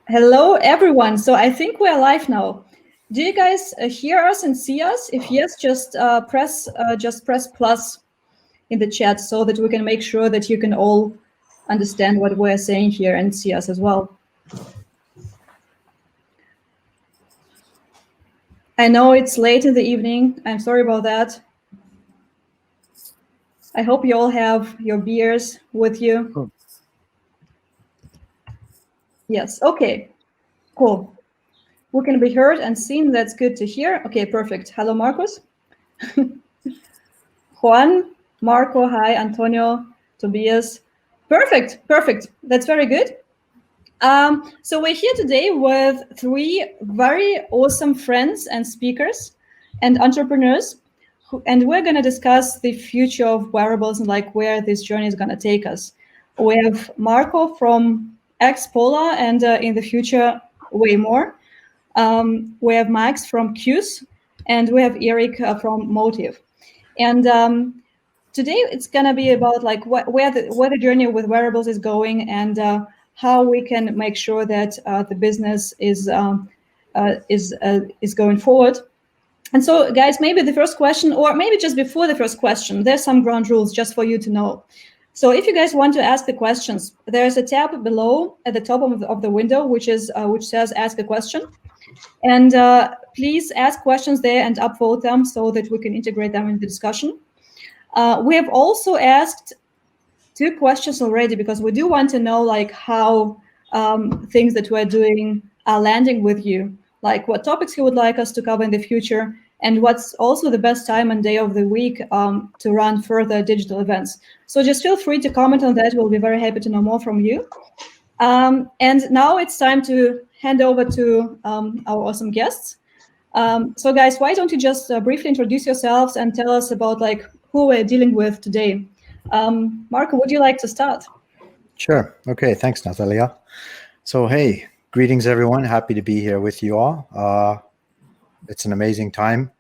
Hello, everyone. So I think we're live now. Do you guys hear us and see us? If yes, just press plus in the chat so that we can make sure that you can all understand what we're saying here and see us as well. I know it's late in the evening. I'm sorry about that. I hope you all have your beers with you. Yes, okay, cool. We can be heard and seen. That's good to hear. Okay, perfect. Hello, Marcos. Juan, Marco, hi, Antonio, Tobias. Perfect. That's very good. So we're here today with three very awesome friends and speakers and entrepreneurs, and we're going to discuss the future of wearables and like where this journey is going to take us. We have Marco from Polar, and in the future, way more. We have Max from Q's, and we have Eric from Motiv. And today it's going to be about like where the journey with wearables is going, and how we can make sure that the business is going forward. And so, guys, maybe the first question, or maybe just before the first question, there's some ground rules just for you to know. So if you guys want to ask the questions, there's a tab below at the top of the window, which says ask a question. And please ask questions there and upvote them so that we can integrate them in the discussion. We have also asked 2 questions already because we do want to know like how things that we're doing are landing with you, like what topics you would like us to cover in the future, and what's also the best time and day of the week to run further digital events. So just feel free to comment on that. We'll be very happy to know more from you. And now it's time to hand over to our awesome guests. So guys, why don't you just briefly introduce yourselves and tell us about like who we're dealing with today. Marco, would you like to start? Sure. Okay. Thanks, Natalia. So, hey, greetings, everyone. Happy to be here with you all. It's an amazing time.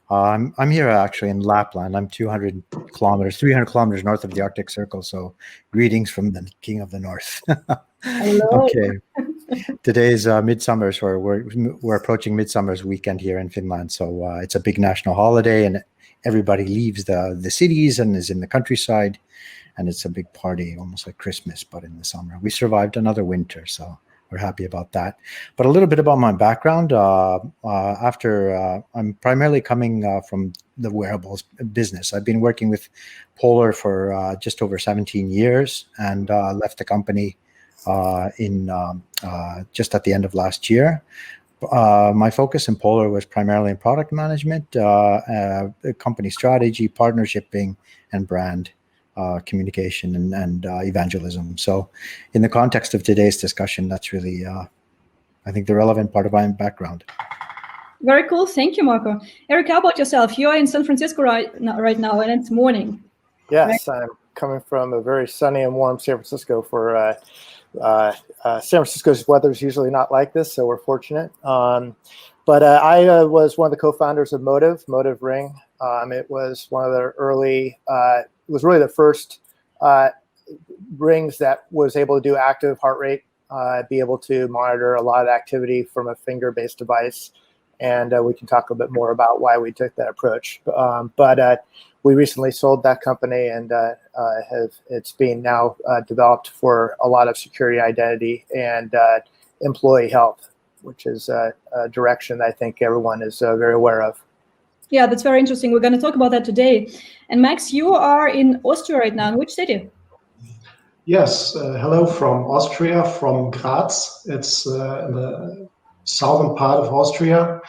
I'm here actually in Lapland. I'm 300 kilometers north of the Arctic Circle. So greetings from the King of the North. Hello. Okay. Today's midsummer's, or we're approaching midsummer's weekend here in Finland. So it's a big national holiday, and everybody leaves the cities and is in the countryside, and it's a big party, almost like Christmas, but in the summer. We survived another winter, so we're happy about that. But a little bit about my background. I'm primarily coming from the wearables business. I've been working with Polar for just over 17 years, and left the company just at the end of last year. My focus in Polar was primarily in product management, company strategy, partnershiping, and brand communication and evangelism. So in the context of today's discussion, that's really, I think, the relevant part of my background. Very cool. Thank you, Marco. Eric, how about yourself? You're in San Francisco right now, and it's morning. Yes, right? I'm coming from a very sunny and warm San Francisco. For San Francisco's weather is usually not like this, so we're fortunate. But I was one of the co-founders of Motiv Ring. It was one of the early, it was really the first rings that was able to do active heart rate, be able to monitor a lot of activity from a finger-based device. And we can talk a bit more about why we took that approach. But we recently sold that company, and it's being now developed for a lot of security, identity, and employee health, which is a direction that I think everyone is very aware of. Yeah, that's very interesting. We're going to talk about that today. And Max, you are in Austria right now. In which city? Yes, hello from Austria, from Graz. It's in the southern part of Austria.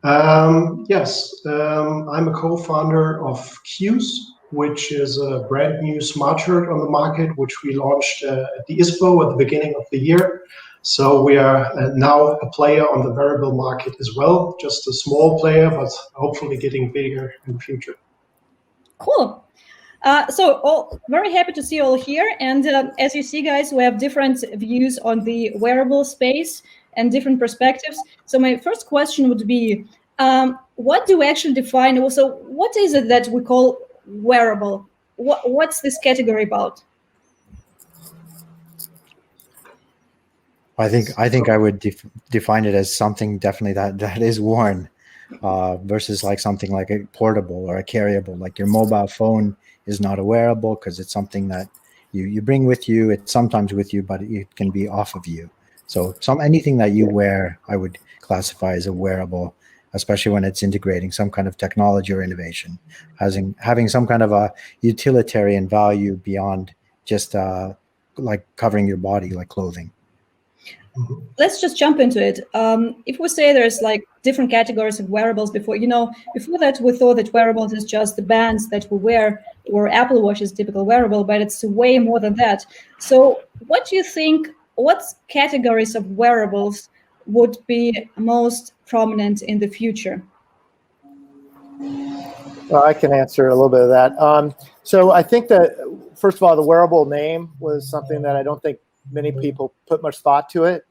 I'm a co-founder of Q's, which is a brand new smart shirt on the market, which we launched at the ISPO at the beginning of the year. So we are now a player on the wearable market as well, just a small player, but hopefully getting bigger in the future. Cool. So very happy to see you all here. And as you see, guys, we have different views on the wearable space and different perspectives. So my first question would be, what do we actually define? Also, what is it that we call wearable? What's this category about? I think I would define it as something definitely that is worn, versus like something like a portable or a carryable. Like your mobile phone is not a wearable because it's something that you bring with you. It's sometimes with you, but it can be off of you. So anything that you wear, I would classify as a wearable, especially when it's integrating some kind of technology or innovation, having some kind of a utilitarian value beyond just like covering your body like clothing. Let's just jump into it. If we say there's like different categories of wearables before that we thought that wearables is just the bands that we wear, or Apple Watch is a typical wearable, but it's way more than that. So what do you think, what categories of wearables would be most prominent in the future? Well, I can answer a little bit of that. So I think that, first of all, the wearable name was something that I don't think many people put much thought to it.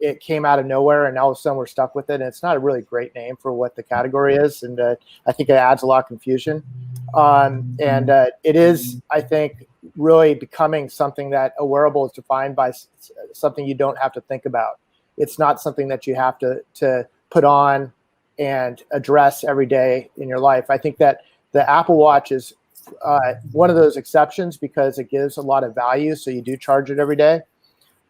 It came out of nowhere, and all of a sudden we're stuck with it. And it's not a really great name for what the category is, and I think it adds a lot of confusion. It is, I think, really becoming something that a wearable is defined by something you don't have to think about. It's not something that you have to put on and address every day in your life. I think that the Apple Watch is one of those exceptions because it gives a lot of value, so you do charge it every day.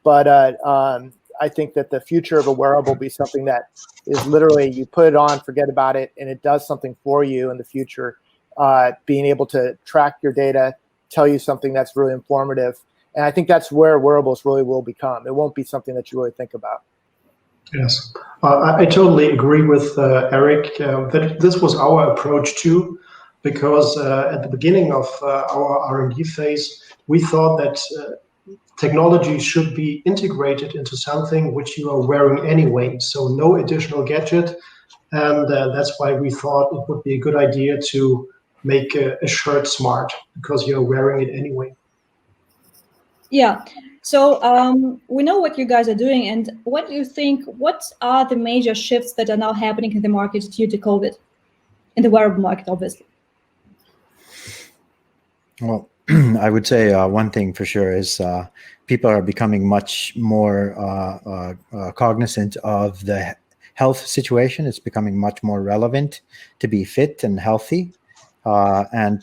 But I think that the future of a wearable will be something that is literally you put it on, forget about it, and it does something for you in the future, being able to track your data, tell you something that's really informative. And I think that's where wearables really will become. It won't be something that you really think about. Yes, I totally agree with Eric that this was our approach too, because at the beginning of our R&D phase, we thought that technology should be integrated into something which you are wearing anyway, so no additional gadget, and that's why we thought it would be a good idea to make a shirt smart, because you're wearing it anyway. Yeah. So we know what you guys are doing, and what do you think, what are the major shifts that are now happening in the market due to COVID, in the wearable market, obviously? Well, I would say one thing for sure is people are becoming much more cognizant of the health situation. It's becoming much more relevant to be fit and healthy. And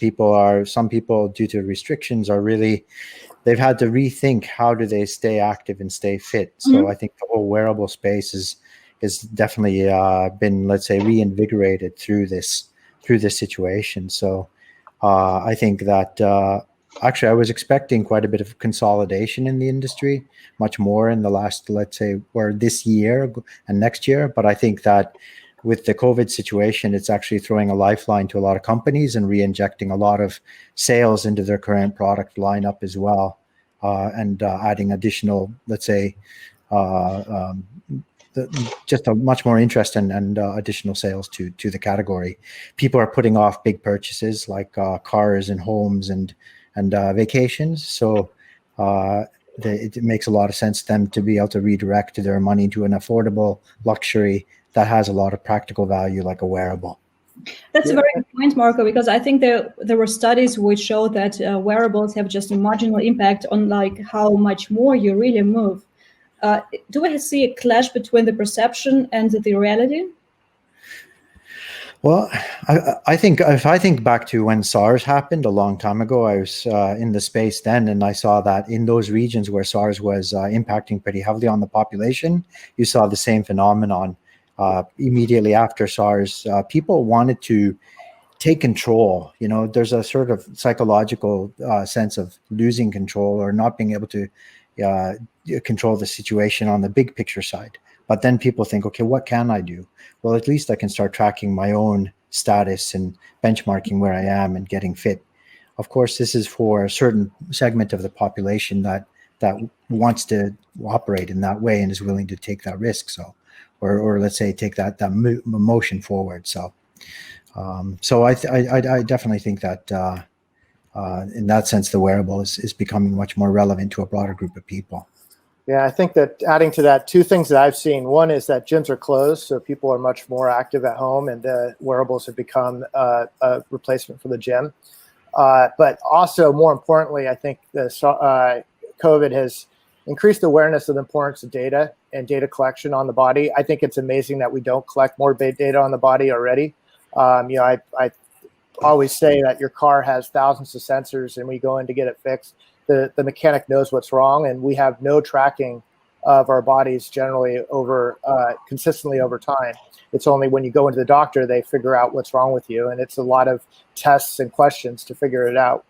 some people, due to restrictions, they've had to rethink how do they stay active and stay fit. So I think the whole wearable space is definitely been, let's say, reinvigorated through this situation. So I think that actually I was expecting quite a bit of consolidation in the industry, much more in the last, let's say, or this year and next year. But I think that with the COVID situation, it's actually throwing a lifeline to a lot of companies and re-injecting a lot of sales into their current product lineup as well, and adding additional, let's say, just a much more interest and additional sales to the category. People are putting off big purchases like cars and homes and vacations. So it makes a lot of sense to them to be able to redirect their money to an affordable luxury that has a lot of practical value, like a wearable. That's a very good point, Marco, because I think there were studies which show that wearables have just a marginal impact on like how much more you really move. Do we see a clash between the perception and the reality? Well, I think if I think back to when SARS happened a long time ago, I was in the space then, and I saw that in those regions where SARS was impacting pretty heavily on the population, you saw the same phenomenon. Immediately after SARS, people wanted to take control. You know, there's a sort of psychological sense of losing control or not being able to control the situation on the big picture side. But then people think, okay, what can I do? Well, at least I can start tracking my own status and benchmarking where I am and getting fit. Of course, this is for a certain segment of the population that wants to operate in that way and is willing to take that risk. So, or let's say take that motion forward. So, I definitely think that in that sense, the wearable is becoming much more relevant to a broader group of people. Yeah, I think that adding to that, two things that I've seen. One is that gyms are closed, so people are much more active at home, and the wearables have become a replacement for the gym. But also, more importantly, I think the COVID has increased awareness of the importance of data and data collection on the body. I think it's amazing that we don't collect more data on the body already. I always say that your car has thousands of sensors, and when you go in to get it fixed, the mechanic knows what's wrong, and we have no tracking of our bodies generally consistently over time. It's only when you go into the doctor, they figure out what's wrong with you, and it's a lot of tests and questions to figure it out.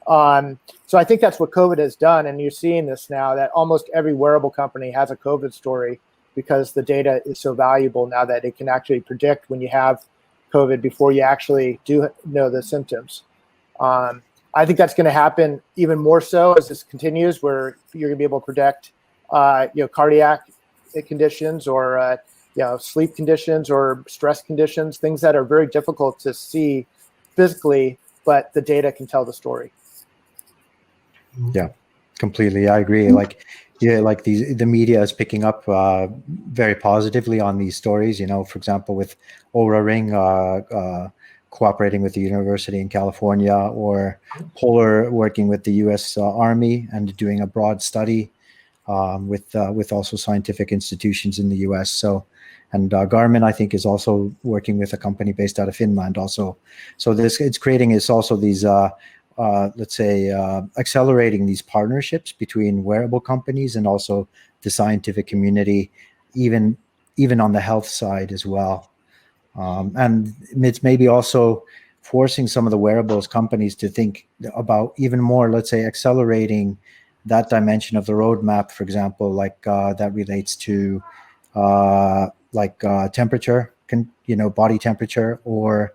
So I think that's what COVID has done, and you're seeing this now, that almost every wearable company has a COVID story because the data is so valuable now that it can actually predict when you have COVID before you actually do know the symptoms. I think that's going to happen even more so as this continues, where you're going to be able to predict cardiac conditions or sleep conditions or stress conditions, things that are very difficult to see physically, but the data can tell the story. Yeah, completely. I agree. The media is picking up very positively on these stories. For example, with Oura Ring cooperating with the university in California, or Polar working with the U.S. Army and doing a broad study with also scientific institutions in the U.S. So, and Garmin, I think, is also working with a company based out of Finland also. So it's creating also these accelerating these partnerships between wearable companies and also the scientific community, even on the health side as well. And it's maybe also forcing some of the wearables companies to think about even more, let's say, accelerating that dimension of the roadmap, for example, that relates to temperature, body temperature, or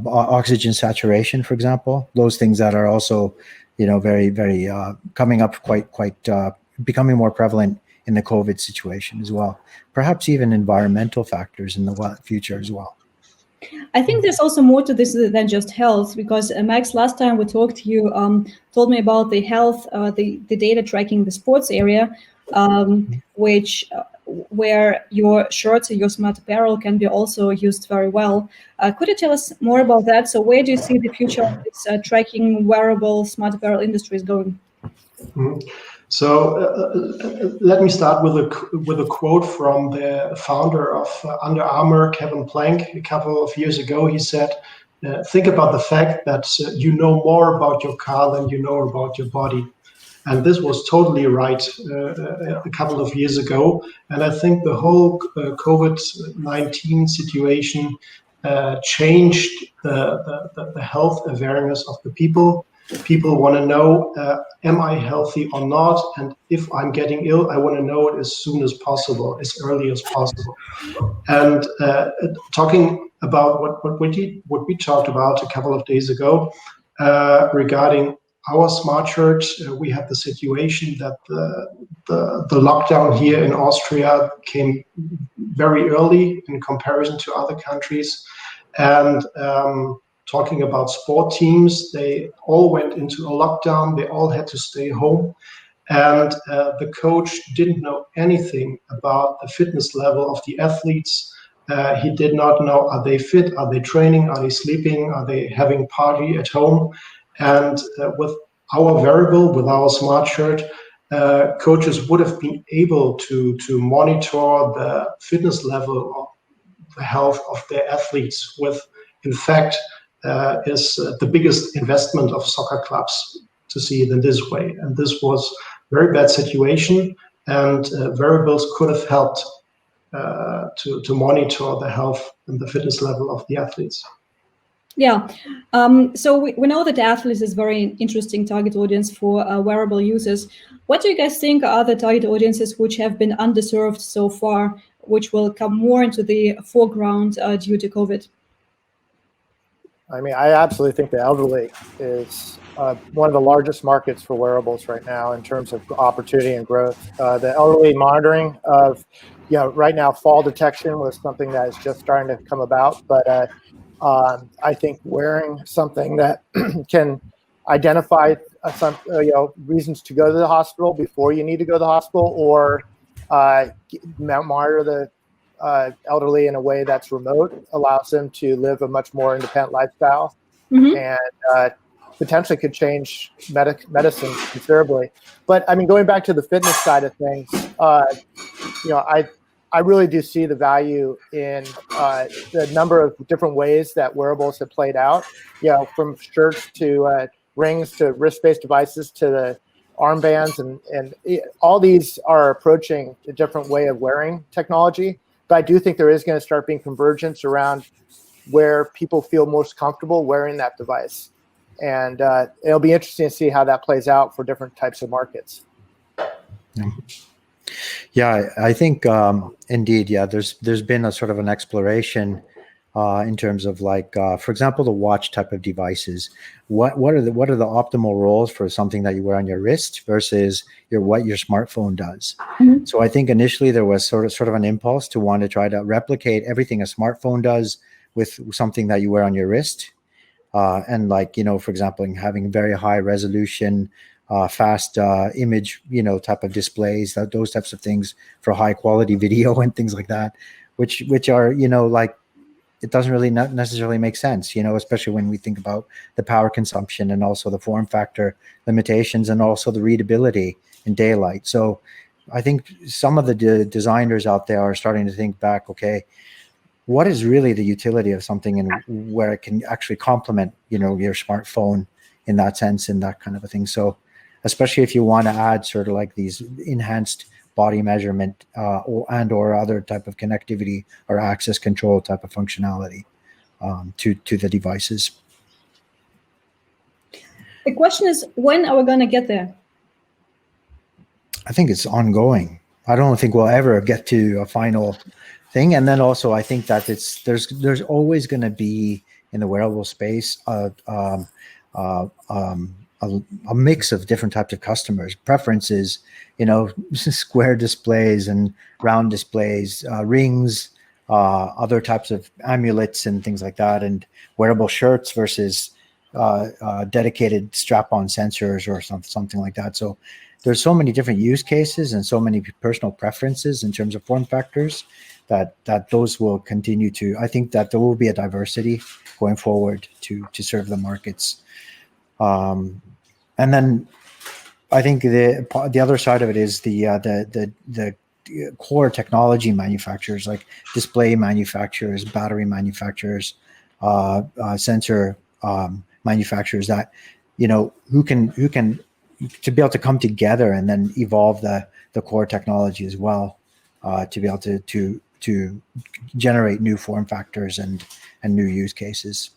oxygen saturation, for example. Those things that are also, very, very coming up quite becoming more prevalent in the COVID situation as well. Perhaps even environmental factors in the future as well. I think there's also more to this than just health, because Max, last time we talked, you told me about the health, the data tracking, the sports area, where your shirts or your smart apparel can be also used very well. Could you tell us more about that? So where do you see the future of this tracking wearable smart apparel industry is going? Mm-hmm. So let me start with a quote from the founder of Under Armour, Kevin Plank. A couple of years ago, he said, think about the fact that you know more about your car than you know about your body. And this was totally right a couple of years ago. And I think the whole COVID-19 situation changed the health awareness of the people. People want to know, am I healthy or not? And if I'm getting ill, I want to know it as soon as possible, as early as possible. And talking about what we talked about a couple of days ago regarding our smart shirt, we had the situation that the lockdown here in Austria came very early in comparison to other countries. And talking about sport teams, they all went into a lockdown. They all had to stay home. And the coach didn't know anything about the fitness level of the athletes. He did not know, are they fit? Are they training? Are they sleeping? Are they having party at home? And with our wearable, with our smart shirt, coaches would have been able to monitor the fitness level of the health of their athletes, with, in fact, is the biggest investment of soccer clubs, to see it in this way. And this was a very bad situation, and wearables could have helped to monitor the health and the fitness level of the athletes. Yeah, so we know that athletes is very interesting target audience for wearable users. What do you guys think are the target audiences which have been underserved so far, which will come more into the foreground due to COVID? I mean, I absolutely think the elderly is one of the largest markets for wearables right now in terms of opportunity and growth. The elderly monitoring of, right now, fall detection was something that is just starting to come about, but I think wearing something that can identify some reasons to go to the hospital before you need to go to the hospital, or monitor the elderly in a way that's remote, allows them to live a much more independent lifestyle. Mm-hmm. And potentially could change medicine considerably. But I mean, going back to the fitness side of things, I really do see the value in the number of different ways that wearables have played out. From shirts to rings to wrist-based devices to the armbands, and all these are approaching a different way of wearing technology. But I do think there is going to start being convergence around where people feel most comfortable wearing that device. And it'll be interesting to see how that plays out for different types of markets. Yeah, I think indeed, yeah, there's been a sort of an exploration in terms of like, for example, the watch type of devices. What are the optimal roles for something that you wear on your wrist versus what your smartphone does? Mm-hmm. So I think initially there was sort of an impulse to want to try to replicate everything a smartphone does with something that you wear on your wrist. And like, for example, having very high resolution, fast image, type of displays, those types of things for high quality video and things like that, which are, like, it doesn't really not necessarily make sense, especially when we think about the power consumption and also the form factor limitations and also the readability in daylight. So I think some of the designers out there are starting to think back, okay, what is really the utility of something and where it can actually complement, your smartphone in that sense and that kind of a thing. So especially if you want to add sort of like these enhanced body measurement or other type of connectivity or access control type of functionality to the devices. The question is, when are we going to get there? I think it's ongoing. I don't think we'll ever get to a final thing. And then also, I think that there's always going to be in the wearable space a mix of different types of customers, preferences, square displays and round displays, rings, other types of amulets and things like that, and wearable shirts versus dedicated strap-on sensors or something like that. So there's so many different use cases and so many personal preferences in terms of form factors that those will continue to. I think that there will be a diversity going forward to serve the markets. And then I think the other side of it is the core technology manufacturers, like display manufacturers, battery manufacturers, sensor manufacturers, that who can to be able to come together and then evolve the core technology as well, to be able to generate new form factors and new use cases.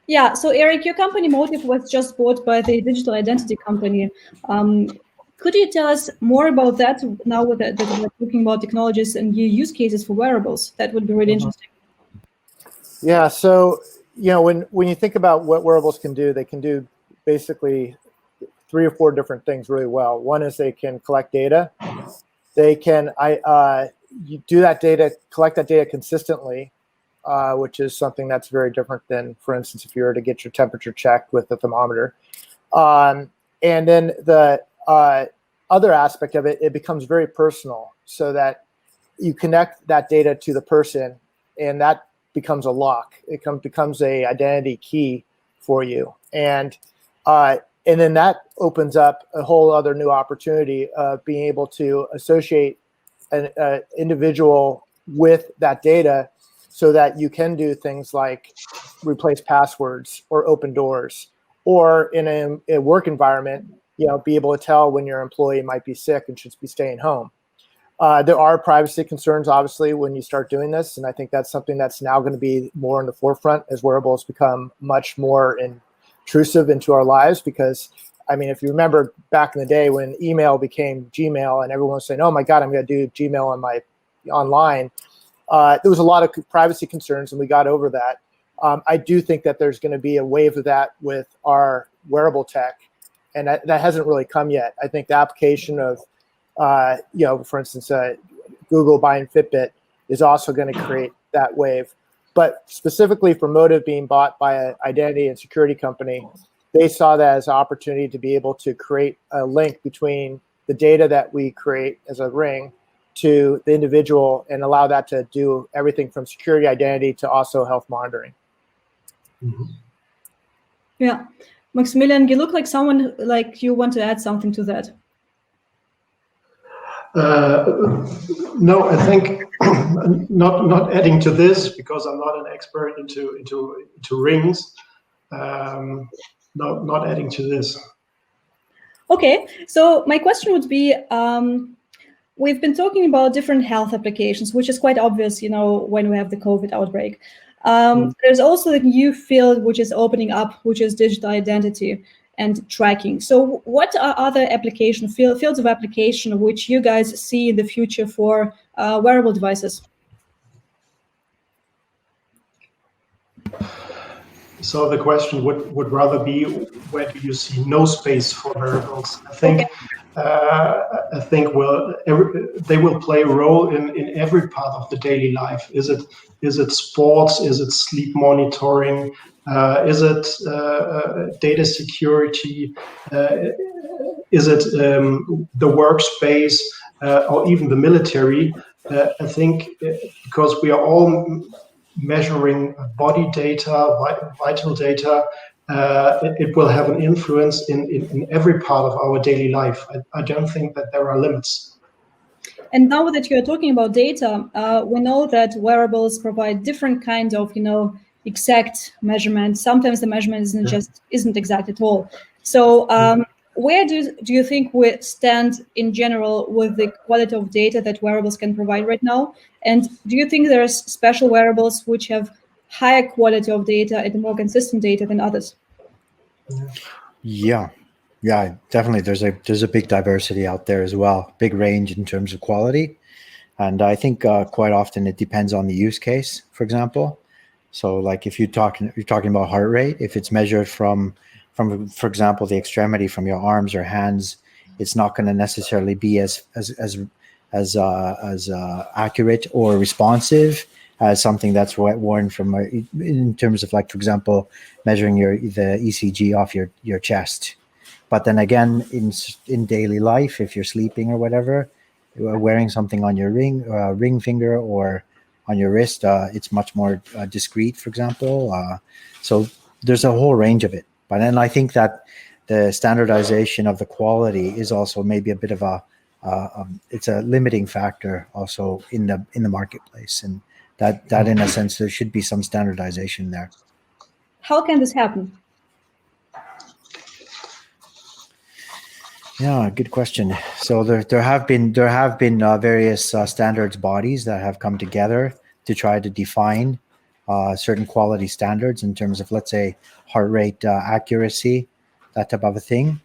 Yeah, so Eric, your company Motiv was just bought by the digital identity company. Could you tell us more about that now that we're talking about technologies and new use cases for wearables? That would be really interesting. Yeah, so when you think about what wearables can do, they can do basically 3 or 4 different things really well. One is they can collect data. They can you do that data, collect that data consistently, which is something that's very different than, for instance, if you were to get your temperature checked with a thermometer. And then the other aspect of it, it becomes very personal, so that you connect that data to the person, and that becomes a lock. It becomes a identity key for you. And then that opens up a whole other new opportunity of being able to associate an individual with that data, so that you can do things like replace passwords or open doors, or in a work environment, be able to tell when your employee might be sick and should be staying home. There are privacy concerns, obviously, when you start doing this, and I think that's something that's now going to be more in the forefront as wearables become much more intrusive into our lives. Because, I mean, if you remember back in the day when email became Gmail and everyone was saying, "Oh my God, I'm going to do Gmail on my online," there was a lot of privacy concerns, and we got over that. I do think that there's going to be a wave of that with our wearable tech, and that hasn't really come yet. I think the application of, for instance, Google buying Fitbit is also going to create that wave. But specifically for Motiv being bought by an identity and security company, they saw that as an opportunity to be able to create a link between the data that we create as a ring to the individual, and allow that to do everything from security, identity to also health monitoring. Mm-hmm. Yeah. Maximilian, you look like someone like you want to add something to that. No, I think not adding to this, because I'm not an expert into rings. Not adding to this. Okay, so my question would be, we've been talking about different health applications, which is quite obvious, when we have the COVID outbreak. There's also a new field which is opening up, which is digital identity and tracking. So what are other fields of application which you guys see in the future for wearable devices? So the question would rather be, where do you see no space for wearables? I think they will play a role in every part of the daily life. Is it sports? Is it sleep monitoring? Is it data security? Is it the workspace or even the military? I think because we are all measuring body data, vital data, it will have an influence in every part of our daily life. I don't think that there are limits. And now that you're talking about data, we know that wearables provide different kinds of, exact measurements. Sometimes the measurement isn't exact at all. So where do you think we stand in general with the quality of data that wearables can provide right now? And do you think there's special wearables which have higher quality of data and more consistent data than others? Yeah, definitely. There's a big diversity out there as well, big range in terms of quality. And I think quite often it depends on the use case, for example. So like if you're talking about heart rate, if it's measured from, for example, the extremity from your arms or hands, it's not going to necessarily be as accurate or responsive as something that's worn from in terms of, like, for example, measuring the ECG off your chest. But then again, in daily life, if you're sleeping or whatever, wearing something on your ring finger or on your wrist, it's much more discreet, for example. So there's a whole range of it. But then I think that the standardization of the quality is also maybe a bit of it's a limiting factor also in the marketplace, and that in a sense there should be some standardization there. How can this happen? Yeah, good question. So there have been various standards bodies that have come together to try to define certain quality standards in terms of, let's say, heart rate accuracy, that type of a thing.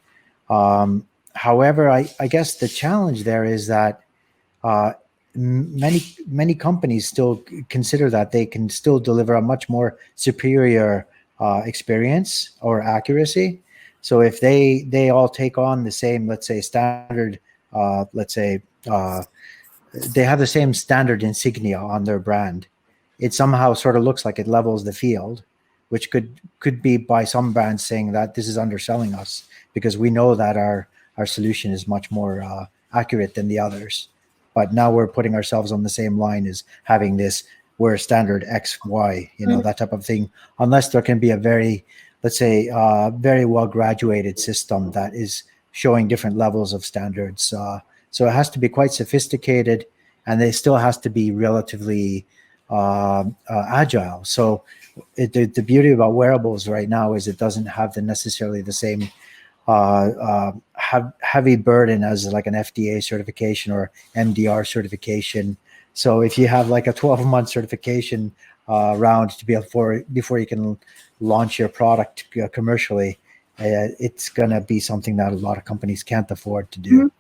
However, I guess the challenge there is that many companies still consider that they can still deliver a much more superior experience or accuracy. So if they all take on the same, let's say, standard, they have the same standard insignia on their brand, it somehow sort of looks like it levels the field, which could be by some brands saying that this is underselling us because we know that our solution is much more accurate than the others. But now we're putting ourselves on the same line as having this, we're standard X, Y, that type of thing, unless there can be a very, let's say, very well graduated system that is showing different levels of standards. So it has to be quite sophisticated, and it still has to be relatively agile. So the beauty about wearables right now is it doesn't have necessarily the same heavy burden as like an FDA certification or MDR certification. So if you have like a 12-month certification round to be before you can launch your product commercially, it's going to be something that a lot of companies can't afford to do.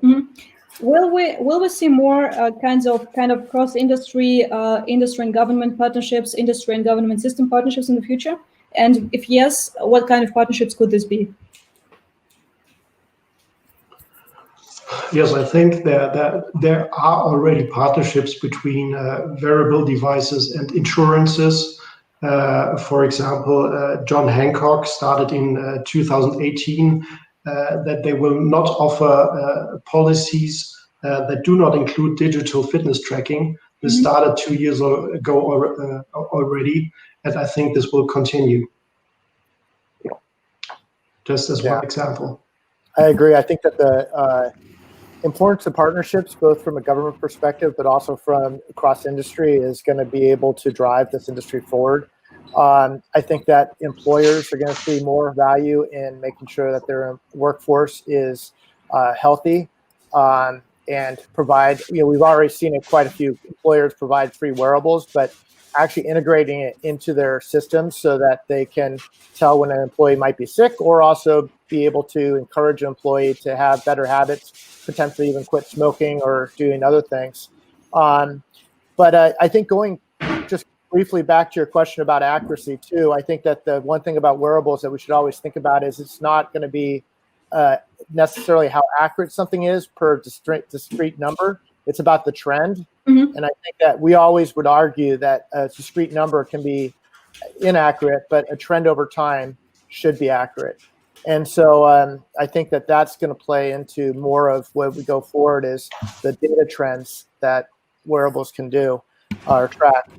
Mm-hmm. Will we see more kind of cross industry and government partnerships, industry and government system partnerships in the future? And if yes, what kind of partnerships could this be? Yes, I think that there are already partnerships between wearable devices and insurances. For example, John Hancock started in 2018 that they will not offer policies that do not include digital fitness tracking. This started 2 years ago already, and I think this will continue. just as one example. I agree. I think that the importance of partnerships, both from a government perspective, but also from across industry, is going to be able to drive this industry forward. I think that employers are going to see more value in making sure that their workforce is healthy and provide, we've already seen it, quite a few employers provide free wearables, but actually integrating it into their systems so that they can tell when an employee might be sick, or also be able to encourage an employee to have better habits, potentially even quit smoking or doing other things. But I think going just briefly back to your question about accuracy too, I think that the one thing about wearables that we should always think about is it's not going to be necessarily how accurate something is per discrete number. It's about the trend. Mm-hmm. And I think that we always would argue that a discrete number can be inaccurate, but a trend over time should be accurate. And so I think that that's going to play into more of what we go forward is the data trends that wearables can do or track.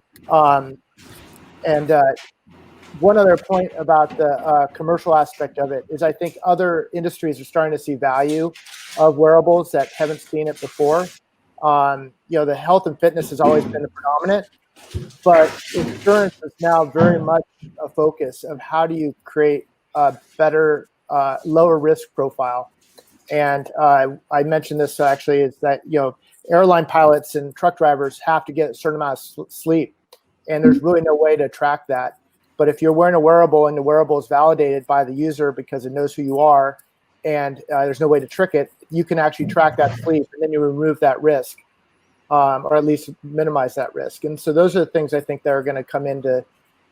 One other point about the commercial aspect of it is I think other industries are starting to see value of wearables that haven't seen it before. The health and fitness has always been the predominant, but insurance is now very much a focus of how do you create a better, lower risk profile. And I mentioned this actually is that, airline pilots and truck drivers have to get a certain amount of sleep, and there's really no way to track that. But if you're wearing a wearable and the wearable is validated by the user because it knows who you are, and there's no way to trick it, you can actually track that sleep, and then you remove that risk, or at least minimize that risk. And so those are the things I think that are going to come into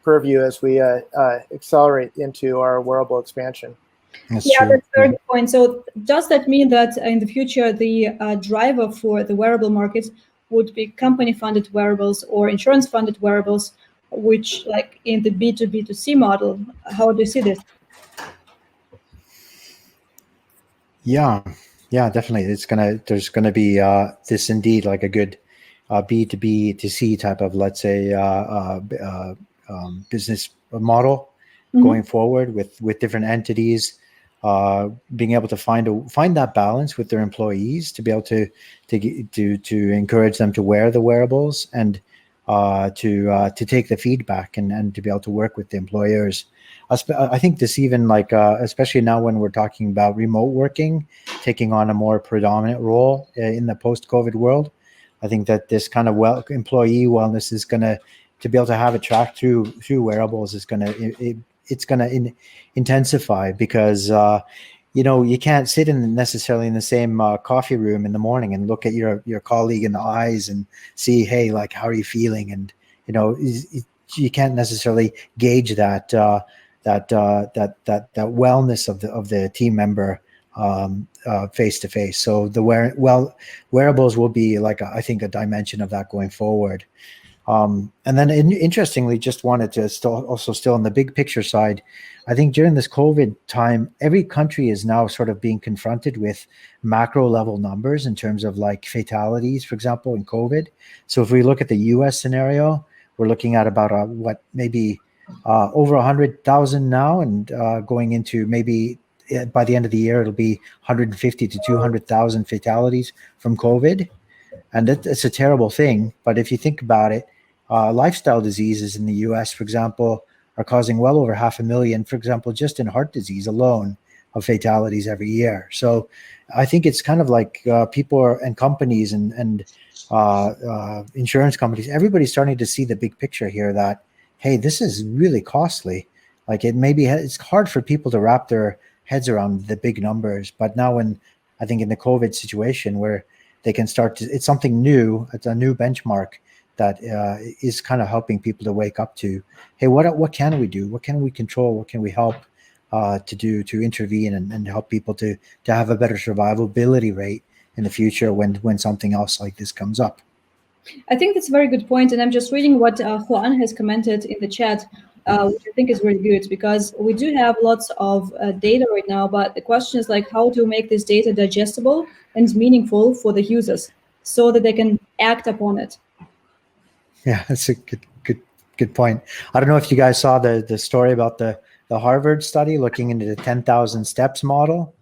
purview as we accelerate into our wearable expansion. That's a very good point. So does that mean that in the future, the driver for the wearable market would be company-funded wearables or insurance-funded wearables, which, like in the B2B2C model, how do you see this? Yeah, definitely. There's gonna be this indeed like a good B2B2C type of, let's say, business model going forward with different entities, being able to find that balance with their employees to be able to encourage them to wear the wearables and to take the feedback and to be able to work with the employers. I think this even like especially now when we're talking about remote working taking on a more predominant role in the post-COVID world, I think that this kind of employee wellness is going to be able to have it tracked through wearables is it's going to intensify because you can't sit necessarily in the same coffee room in the morning and look at your colleague in the eyes and see, hey, like, how are you feeling? And you can't necessarily gauge that wellness of the team member face to face. So the wearables will be like I think a dimension of that going forward. And then interestingly, just wanted to still on the big picture side, I think during this COVID time, every country is now sort of being confronted with macro level numbers in terms of like fatalities, for example, in COVID. So if we look at the US scenario, we're looking at about maybe over 100,000 now, and going into maybe by the end of the year, it'll be 150 to 200,000 fatalities from COVID. And it's a terrible thing. But if you think about it, lifestyle diseases in the US, for example, are causing well over 500,000, for example, just in heart disease alone, of fatalities every year. So I think it's kind of like people and companies and insurance companies, everybody's starting to see the big picture here that, hey, this is really costly. Like it's hard for people to wrap their heads around the big numbers. But now when I think in the COVID situation where they can it's something new, it's a new benchmark that is kind of helping people to wake up to, hey, what can we do? What can we control? What can we help to intervene and help people to have a better survivability rate in the future when something else like this comes up? I think that's a very good point. And I'm just reading what Juan has commented in the chat, which I think is really good, because we do have lots of data right now, but the question is like how to make this data digestible and meaningful for the users so that they can act upon it. Yeah, that's a good point. I don't know if you guys saw the story about the Harvard study looking into the 10,000 steps model,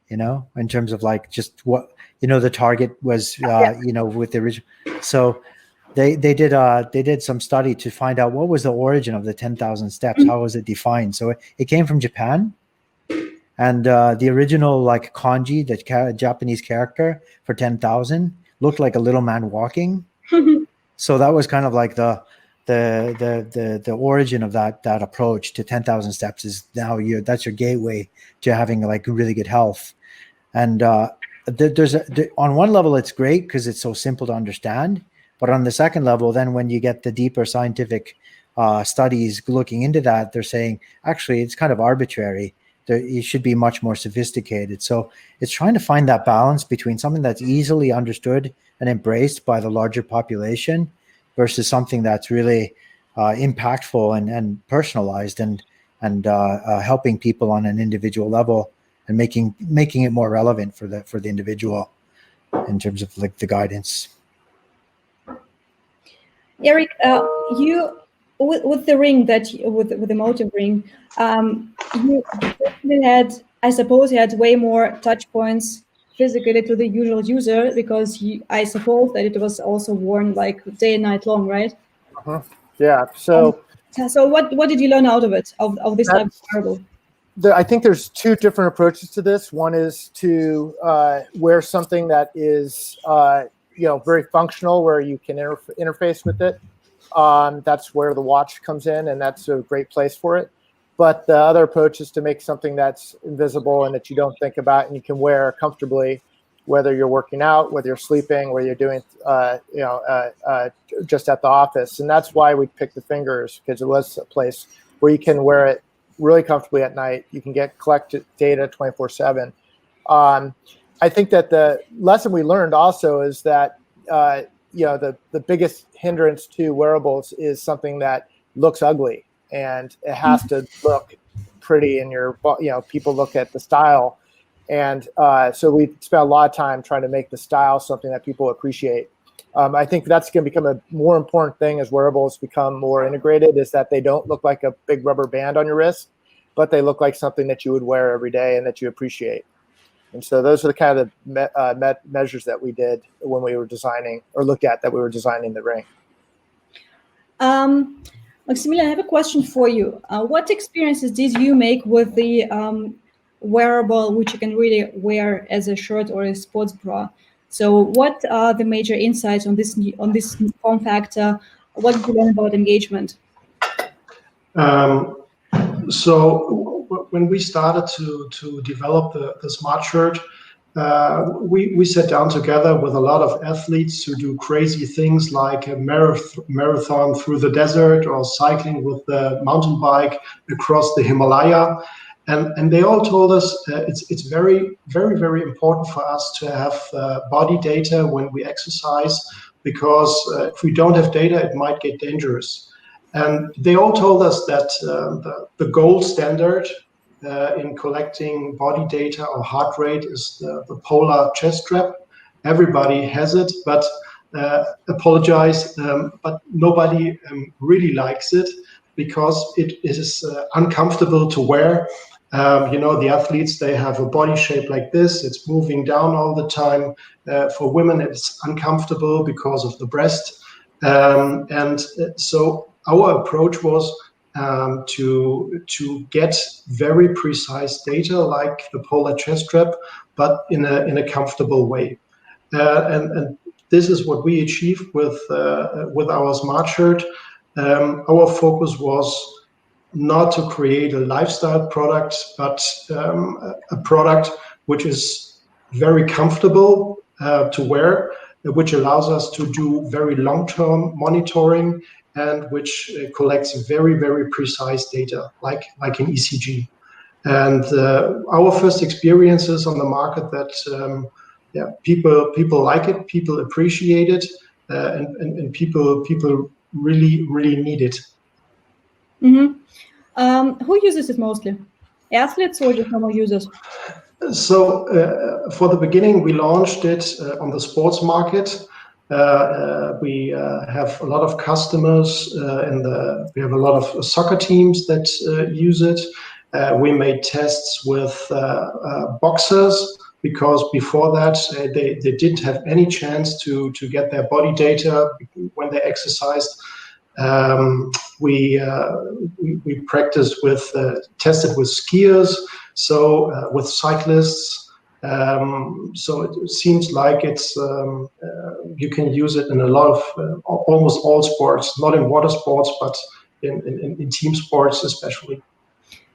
in terms of like just what, the target was, with the original. So they did some study to find out what was the origin of the 10,000 steps. How was it defined? So it came from Japan. And the original like kanji, the Japanese character for 10,000 looked like a little man walking. So that was kind of like the origin of that approach to 10,000 steps is now that's your gateway to having like really good health. And there's on one level it's great because it's so simple to understand, but on the second level, then when you get the deeper scientific studies looking into that, they're saying actually it's kind of arbitrary. It should be much more sophisticated. So it's trying to find that balance between something that's easily understood and embraced by the larger population versus something that's really impactful and personalized and helping people on an individual level and making it more relevant for the individual in terms of like the guidance. Eric, you with the ring with the Motiv ring, you had, I suppose, you had way more touch points physically to the usual user because I suppose that it was also worn like day and night long, right? Yeah. So what did you learn out of it, of this type of wearable? I think there's two different approaches to this. One is to wear something that is very functional, where you can interface with it. That's where the watch comes in, and that's a great place for it. But the other approach is to make something that's invisible and that you don't think about, and you can wear comfortably, whether you're working out, whether you're sleeping, whether you're doing, just at the office. And that's why we picked the fingers, because it was a place where you can wear it really comfortably at night. You can collect data 24/7. I think that the lesson we learned also is that the biggest hindrance to wearables is something that looks ugly, and it has to look pretty in your, people look at the style. And so we spent a lot of time trying to make the style something that people appreciate. I think that's going to become a more important thing as wearables become more integrated, is that they don't look like a big rubber band on your wrist, but they look like something that you would wear every day and that you appreciate. And so those are the kind of measures that we did when we were designing, or looked at that we were designing the ring. Maximilian, I have a question for you. What experiences did you make with the wearable, which you can really wear as a shirt or a sports bra? So what are the major insights on this form factor? What did you learn about engagement? So when we started to develop the smart shirt, we sat down together with a lot of athletes who do crazy things like a marathon through the desert or cycling with the mountain bike across the Himalaya. And they all told us it's very, very, very important for us to have body data when we exercise, because if we don't have data, it might get dangerous. And they all told us that the gold standard in collecting body data or heart rate is the Polar chest strap. Everybody has it, but but nobody really likes it because it is uncomfortable to wear. The athletes, they have a body shape like this. It's moving down all the time. For women, it's uncomfortable because of the breast. And so our approach was to get very precise data like the Polar chest strap, but in a comfortable way. And this is what we achieved with our smart shirt. Our focus was not to create a lifestyle product, but a product which is very comfortable to wear, which allows us to do very long-term monitoring and which collects very, very precise data, like an ECG. And our first experiences on the market that people like it, people appreciate it, and people really, really need it. Mm-hmm. Who uses it mostly? Athletes or just normal users? So for the beginning, we launched it on the sports market. We have a lot of customers we have a lot of soccer teams that use it. We made tests with boxers, because before that they didn't have any chance to get their body data when they exercised. We practiced with tested with skiers, so with cyclists. So it seems like it's you can use it in a lot of almost all sports, not in water sports, but in team sports especially.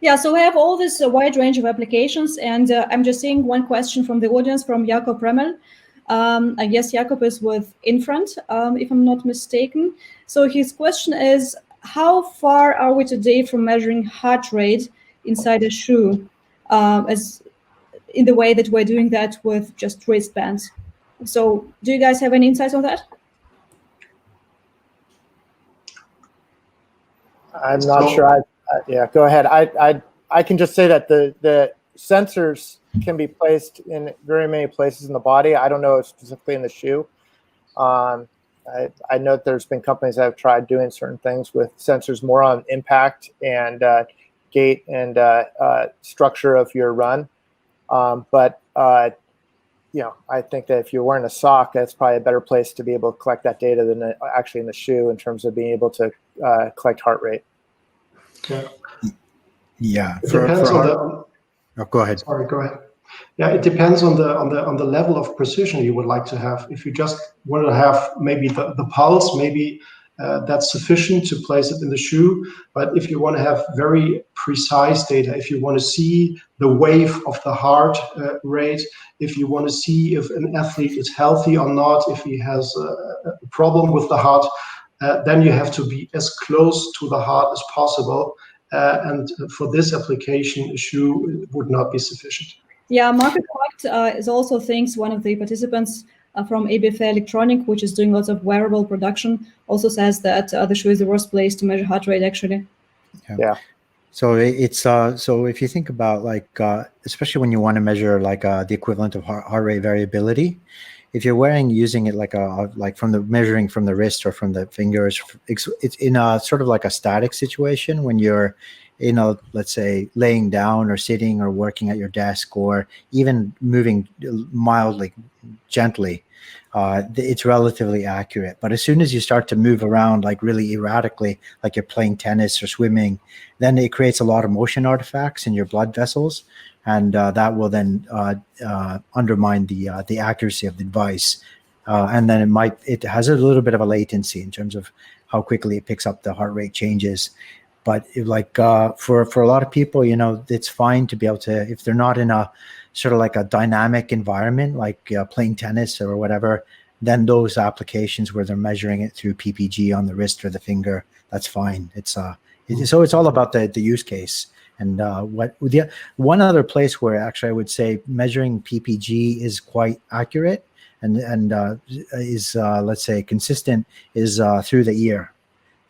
Yeah, so we have all this wide range of applications, and I'm just seeing one question from the audience from Jakob Remmel. I guess Jakob is with Infront, if I'm not mistaken. So his question is, how far are we today from measuring heart rate inside a shoe, as in the way that we're doing that with just wristbands? So do you guys have any insights on that? I'm not sure. Yeah, go ahead. I can just say that the sensors can be placed in very many places in the body. I don't know specifically in the shoe. I know that there's been companies that have tried doing certain things with sensors more on impact and gait and structure of your run. But you know, I think that if you're wearing a sock, that's probably a better place to be able to collect that data than actually in the shoe in terms of being able to collect heart rate. Yeah. It depends on the. Oh, go ahead. Sorry, go ahead. Yeah, it depends on the level of precision you would like to have. If you just want to have maybe the pulse, maybe that's sufficient to place it in the shoe. But if you want to have very precise data, if you want to see the wave of the heart rate, if you want to see if an athlete is healthy or not, if he has a problem with the heart, then you have to be as close to the heart as possible. And for this application, a shoe would not be sufficient. Yeah, Marco is also thinks one of the participants from ABFA Electronic, which is doing lots of wearable production, also says that the shoe is the worst place to measure heart rate, actually. Yeah. So it's so if you think about like especially when you want to measure like the equivalent of heart rate variability, if you're using it like from the measuring from the wrist or from the fingers, it's in a sort of like a static situation when you're let's say laying down or sitting or working at your desk or even moving mildly, gently, it's relatively accurate. But as soon as you start to move around like really erratically, like you're playing tennis or swimming, then it creates a lot of motion artifacts in your blood vessels, and that will then undermine the accuracy of the device. And then it has a little bit of a latency in terms of how quickly it picks up the heart rate changes. But for a lot of people, it's fine to be able to, if they're not in a sort of like a dynamic environment, like playing tennis or whatever, then those applications where they're measuring it through PPG on the wrist or the finger, that's fine. So it's all about the use case. And one other place where actually I would say measuring PPG is quite accurate and is let's say consistent is through the ear.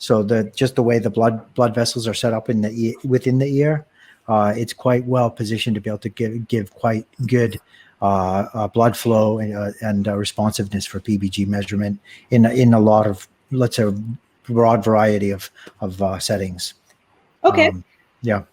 So just the way the blood vessels are set up within the ear, it's quite well positioned to be able to give quite good blood flow and responsiveness for PPG measurement in a lot of, let's say, broad variety of settings. Okay. Yeah.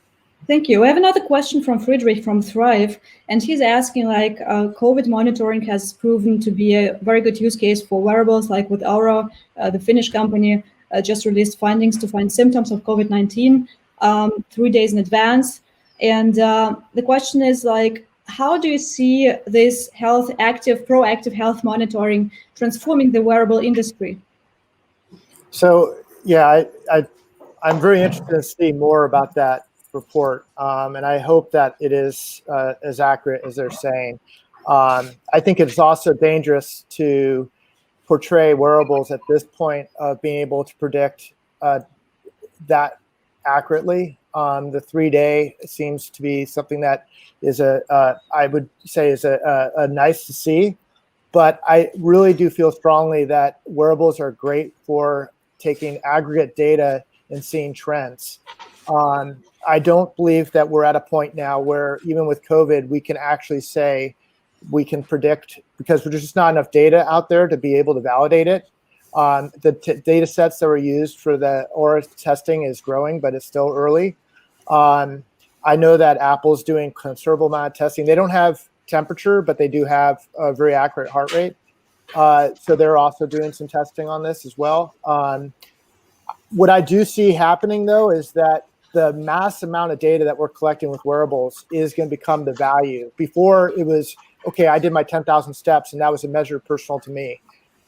Thank you. We have another question from Friedrich from Thrive, and he's asking COVID monitoring has proven to be a very good use case for wearables, like with Aura, the Finnish company just released findings to find symptoms of COVID-19 3 days in advance. And the question is how do you see this proactive health monitoring transforming the wearable industry? So yeah, I'm very interested to see more about that report, and I hope that it is as accurate as they're saying. I think it's also dangerous to portray wearables at this point of being able to predict that accurately. The 3-day seems to be something that is I would say is a nice to see, but I really do feel strongly that wearables are great for taking aggregate data and seeing trends. I don't believe that we're at a point now where even with COVID, we can actually say we can predict, because there's just not enough data out there to be able to validate it. The data sets that were used for the Aura testing is growing, but it's still early. I know that Apple's doing considerable amount of testing. They don't have temperature, but they do have a very accurate heart rate. So they're also doing some testing on this as well. What I do see happening, though, is that the mass amount of data that we're collecting with wearables is going to become the value. Before it was, okay, I did my 10,000 steps and that was a measure personal to me.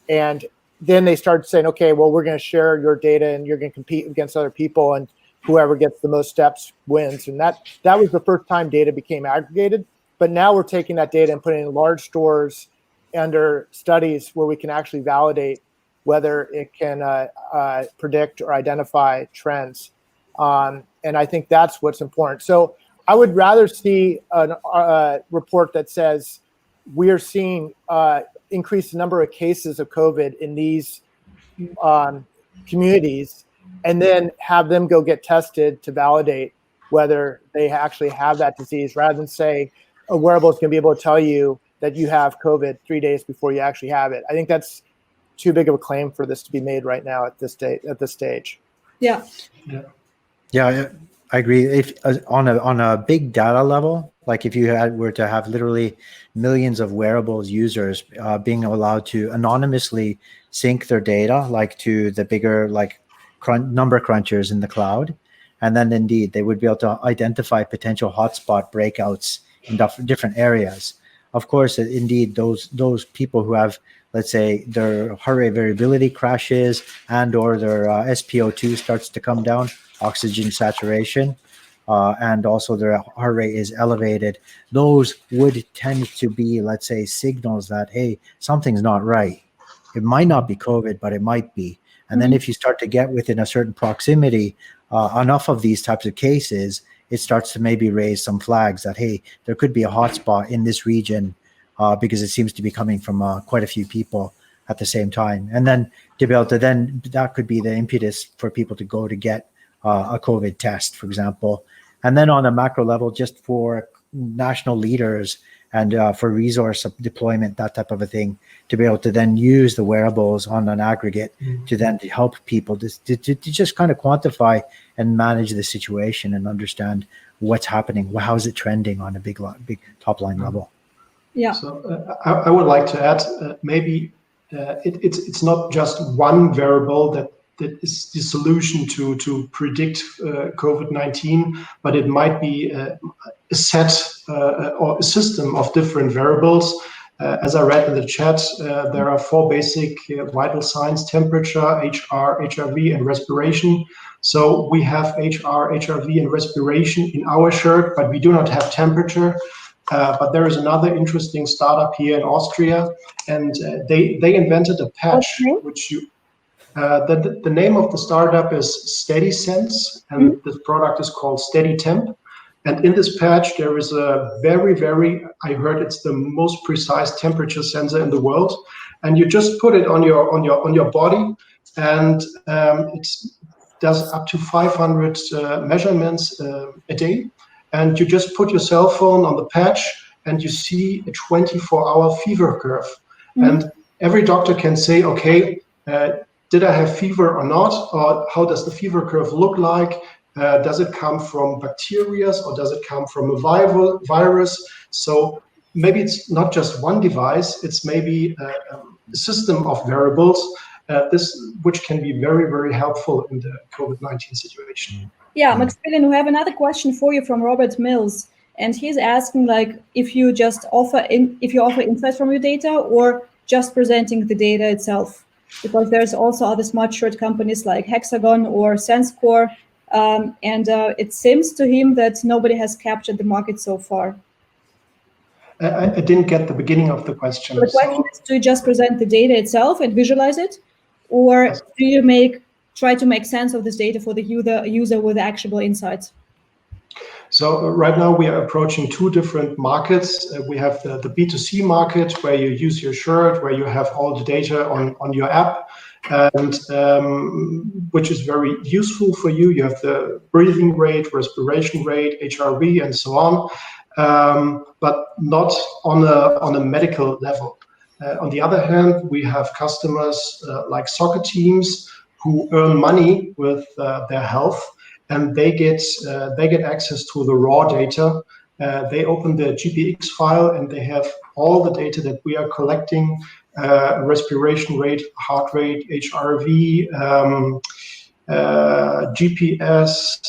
And then they started saying, okay, well, we're going to share your data and you're going to compete against other people and whoever gets the most steps wins. And that was the first time data became aggregated. But now we're taking that data and putting it in large stores under studies where we can actually validate whether it can predict or identify trends. And I think that's what's important. So I would rather see a report that says we are seeing increased number of cases of COVID in these communities, and then have them go get tested to validate whether they actually have that disease, rather than say a wearable is going to be able to tell you that you have COVID 3 days before you actually have it. I think that's too big of a claim for this to be made right now at this stage. Yeah. Yeah, I agree. If on a big data level, like if you were to have literally millions of wearables users being allowed to anonymously sync their data, like to the bigger like number crunchers in the cloud, and then indeed they would be able to identify potential hotspot breakouts in different areas. Of course, indeed, those people who have, let's say, their heart rate variability crashes and or their SpO2 starts to come down, oxygen saturation, and also their heart rate is elevated, those would tend to be, let's say, signals that, hey, something's not right. It might not be COVID, but it might be. And then if you start to get within a certain proximity, enough of these types of cases, it starts to maybe raise some flags that, hey, there could be a hotspot in this region because it seems to be coming from quite a few people at the same time. And then to be able to then, that could be the impetus for people to go to get a COVID test, for example. And then on a macro level, just for national leaders and for resource deployment, that type of a thing, to be able to then use the wearables on an aggregate to then to help people to just kind of quantify and manage the situation and understand what's happening. How is it trending on a big top line level? Yeah. So I would like to add maybe it's not just one variable that is the solution to predict COVID-19, but it might be a set or a system of different variables. As I read in the chat, there are 4 basic vital signs: temperature, HR, HRV, and respiration. So we have HR, HRV, and respiration in our shirt, but we do not have temperature. But there is another interesting startup here in Austria, and they invented a patch, which you. The name of the startup is SteadySense, and this product is called SteadyTemp. And in this patch, there is a very, I heard it's the most precise temperature sensor in the world. And you just put it on your body, and it does up to 500 measurements a day. And you just put your cell phone on the patch, and you see a 24-hour fever curve. And every doctor can say, okay, did I have fever or not? Or how does the fever curve look like? Does it come from bacteria or does it come from a virus? So maybe it's not just one device, it's maybe a system of variables, which can be very, very helpful in the COVID-19 situation. Yeah, Maximilian, we have another question for you from Robert Mills. And he's asking, like, if you offer insights from your data or just presenting the data itself. Because there's also other smart shirt companies like Hexagon or SenseCore, and it seems to him that nobody has captured the market so far. I didn't get the beginning of the question. So the question is, do you just present the data itself and visualize it, or do you try to make sense of this data for the user with actionable insights? So right now we are approaching 2 different markets. We have the B2C market, where you use your shirt, where you have all the data on your app, and which is very useful for you. You have the breathing rate, respiration rate, HRV, and so on, but not on a medical level. On the other hand, we have customers like soccer teams who earn money with their health. and they get access to the raw data. They open the GPX file and they have all the data that we are collecting: respiration rate, heart rate, HRV, GPS,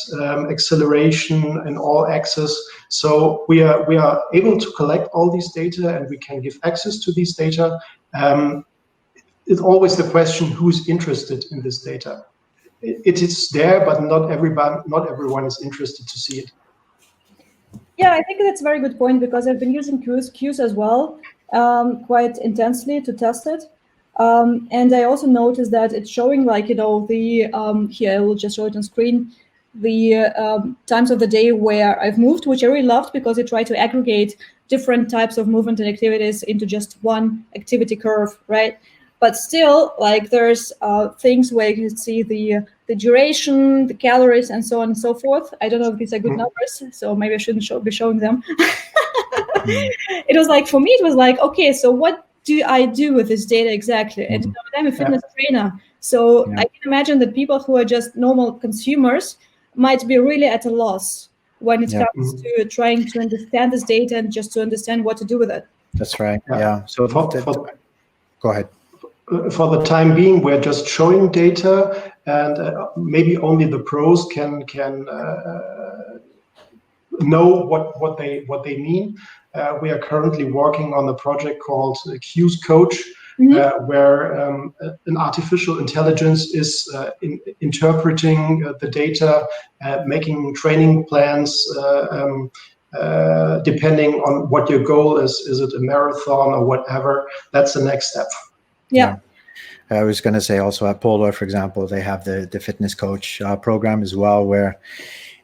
acceleration, and all access. So we are able to collect all these data, and we can give access to these data. It's always the question, who's interested in this data? It is there, but not everyone is interested to see it. Yeah, I think that's a very good point, because I've been using Qs as well, quite intensely to test it. And I also noticed that it's showing, like, the, here I will just show it on screen, the times of the day where I've moved, which I really loved, because it tried to aggregate different types of movement and activities into just one activity curve, right? But still, like, there's things where you can see the duration, the calories, and so on and so forth. I don't know if these are good numbers, so maybe I shouldn't be showing them. It was like, for me, it was like, okay, so what do I do with this data exactly? And I'm a fitness trainer, so I can imagine that people who are just normal consumers might be really at a loss when it comes to trying to understand this data and just to understand what to do with it. That's right. Yeah. So go ahead. For the time being, we're just showing data, and maybe only the pros can know what they mean. We are currently working on a project called Q's Coach, where an artificial intelligence is interpreting the data, making training plans, depending on what your goal is. Is it a marathon or whatever? That's the next step. Yeah. I was going to say also at Polar, for example, they have the fitness coach program as well, where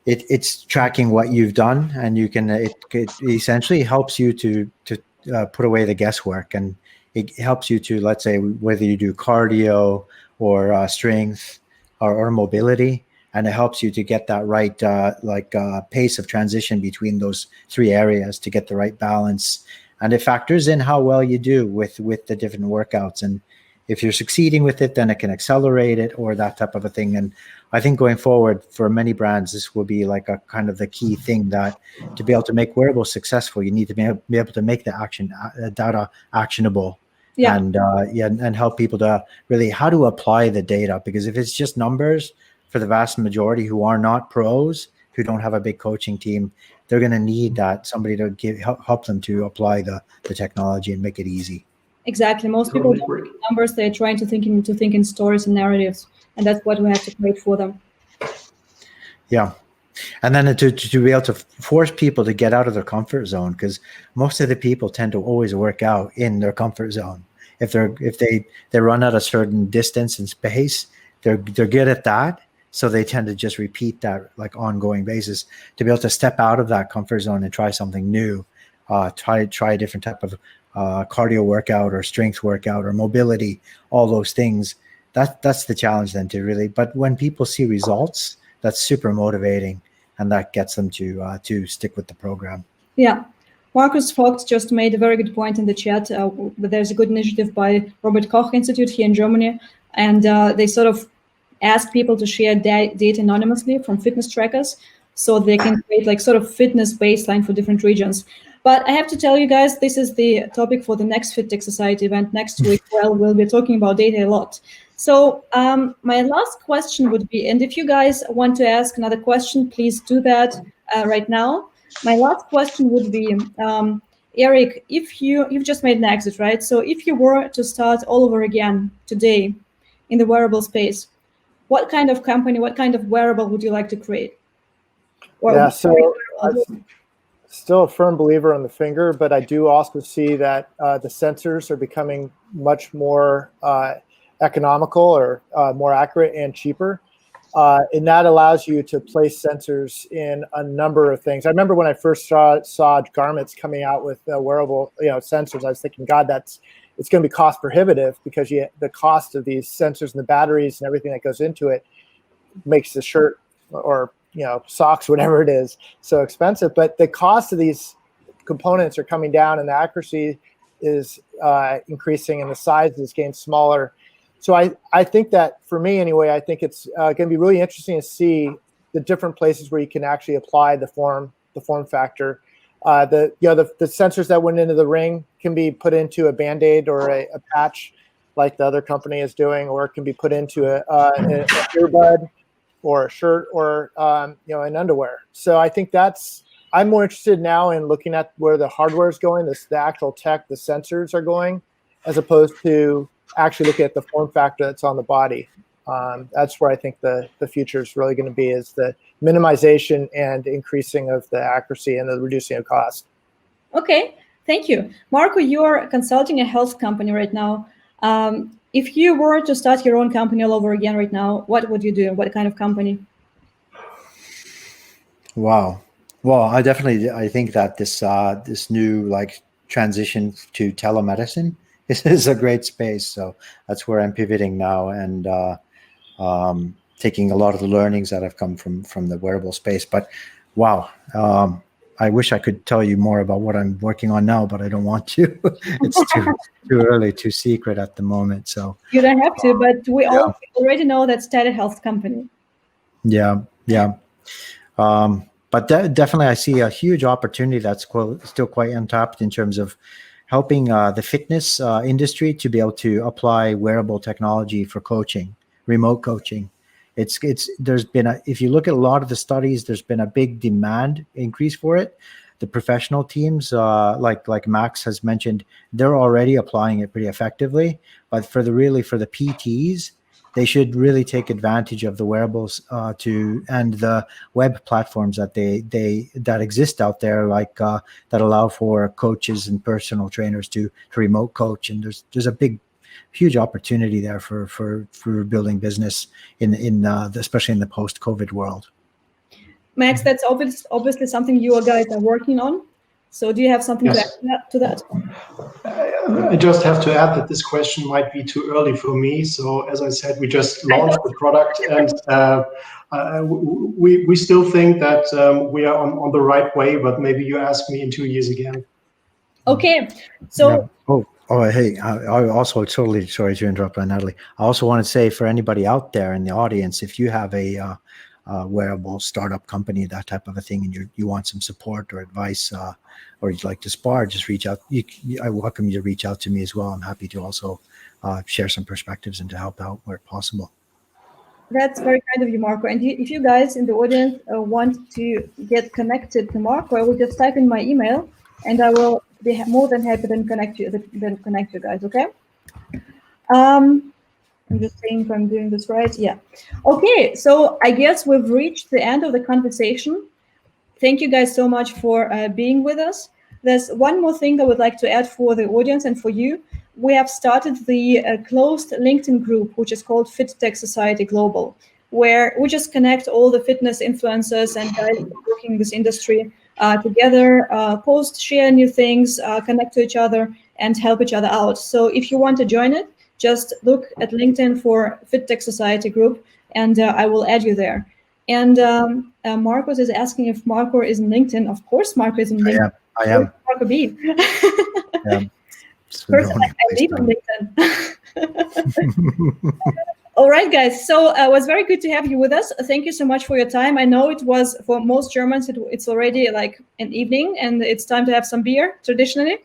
it's tracking what you've done, and you can it essentially helps you to put away the guesswork, and it helps you to, let's say, whether you do cardio or strength or mobility, and it helps you to get that right pace of transition between those three areas to get the right balance. And it factors in how well you do with the different workouts. And if you're succeeding with it, then it can accelerate it, or that type of a thing. And I think going forward for many brands, this will be like a kind of the key thing, that to be able to make wearables successful, you need to be able to make the data actionable. Yeah. And help people to really how to apply the data. Because if it's just numbers for the vast majority who are not pros, who don't have a big coaching team, they're going to need that somebody to help them to apply the technology and make it easy. Exactly. Most people don't think numbers; they're trying to think in stories and narratives, and that's what we have to create for them. Yeah, and then to be able to force people to get out of their comfort zone, because most of the people tend to always work out in their comfort zone. If they run at a certain distance and space, they're good at that. So they tend to just repeat that like ongoing basis. To be able to step out of that comfort zone and try something new, try a different type of cardio workout or strength workout or mobility, all those things. That's the challenge then to really. But when people see results, that's super motivating, and that gets them to stick with the program. Yeah. Marcus Fox just made a very good point in the chat. There's a good initiative by Robert Koch Institute here in Germany, and they sort of ask people to share data anonymously from fitness trackers, so they can create like sort of fitness baseline for different regions. But I have to tell you guys, this is the topic for the next FitTech Society event next week. Well, we'll be talking about data a lot. So my last question would be, and if you guys want to ask another question, please do that right now. My last question would be, Eric, if you've just made an exit, right? So if you were to start all over again today in the wearable space, what kind of company, what kind of wearable would you like to create? So I'm still a firm believer in the finger, but I do also see that the sensors are becoming much more economical or more accurate and cheaper. And that allows you to place sensors in a number of things. I remember when I first saw garments coming out with wearable sensors, I was thinking, God, it's going to be cost prohibitive, because the cost of these sensors and the batteries and everything that goes into it makes the shirt or socks, whatever it is, so expensive. But the cost of these components are coming down, and the accuracy is increasing, and the size is getting smaller. So I think that, for me anyway, I think it's going to be really interesting to see the different places where you can actually apply the form factor. The sensors that went into the ring can be put into a Band-Aid or a patch like the other company is doing, or it can be put into an earbud or a shirt or an underwear. So I think I'm more interested now in looking at where the hardware is going, the actual tech, the sensors are going, as opposed to actually looking at the form factor that's on the body. That's where I think the future is really going to be, is the minimization and increasing of the accuracy and the reducing of cost. Okay, thank you. Marco, you're consulting a health company right now. If you were to start your own company all over again right now, what would you do? What kind of company? Wow. Well, I think that this new transition to telemedicine is a great space. So that's where I'm pivoting now, and taking a lot of the learnings that have come from the wearable space. But wow, I wish I could tell you more about what I'm working on now, but I don't want to. It's too early, too secret at the moment. So you don't have to, but we all already know that's telehealth company. Yeah. But definitely, I see a huge opportunity that's still quite untapped in terms of helping the fitness industry to be able to apply wearable technology for coaching, remote coaching. There's been if you look at a lot of the studies, there's been a big demand increase for it. The professional teams, like Max has mentioned, they're already applying it pretty effectively. But for the PTs, they should really take advantage of the wearables and the web platforms that exist out there, that allow for coaches and personal trainers to remote coach. And there's a huge opportunity there for building business especially in the post-COVID world. Max, that's obviously something you guys are working on. So do you have something to add to that? I just have to add that this question might be too early for me. So as I said, we just launched the product, and we still think that we are on the right way, but maybe you ask me in 2 years again. Okay. So hey, I also totally sorry to interrupt, Natalie. I also want to say, for anybody out there in the audience, if you have a wearable startup company, that type of a thing, and you want some support or advice, or you'd like to spar, just reach out. I welcome you to reach out to me as well. I'm happy to also share some perspectives and to help out where possible. That's very kind of you, Marco. And you, if you guys in the audience want to get connected to Marco, I will just type in my email, and I will be more than happy to connect you guys. Okay. I'm just saying if I'm doing this right. Yeah. Okay. So I guess we've reached the end of the conversation. Thank you guys so much for being with us. There's one more thing I would like to add for the audience and for you. We have started the closed LinkedIn group, which is called FitTech Society Global, where we just connect all the fitness influencers and guys working in this industry together, post, share new things, connect to each other, and help each other out. So if you want to join it, just look at LinkedIn for FitTech Society Group, and I will add you there. And Marcos is asking if Marco is in LinkedIn. Of course, Marco is in LinkedIn. I am. Marco B. First, I leave on LinkedIn. All right, guys. So it was very good to have you with us. Thank you so much for your time. I know it was, for most Germans, it's already like an evening, and it's time to have some beer, traditionally.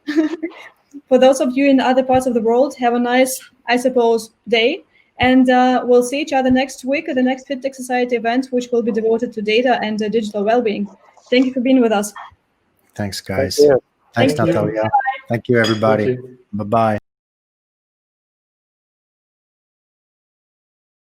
For those of you in other parts of the world, have a nice, I suppose, day. And we'll see each other next week at the next FitTech Society event, which will be devoted to data and digital well-being. Thank you for being with us. Thanks, guys. Thank you. Thanks, Natalia. Thank you, everybody. Bye-bye.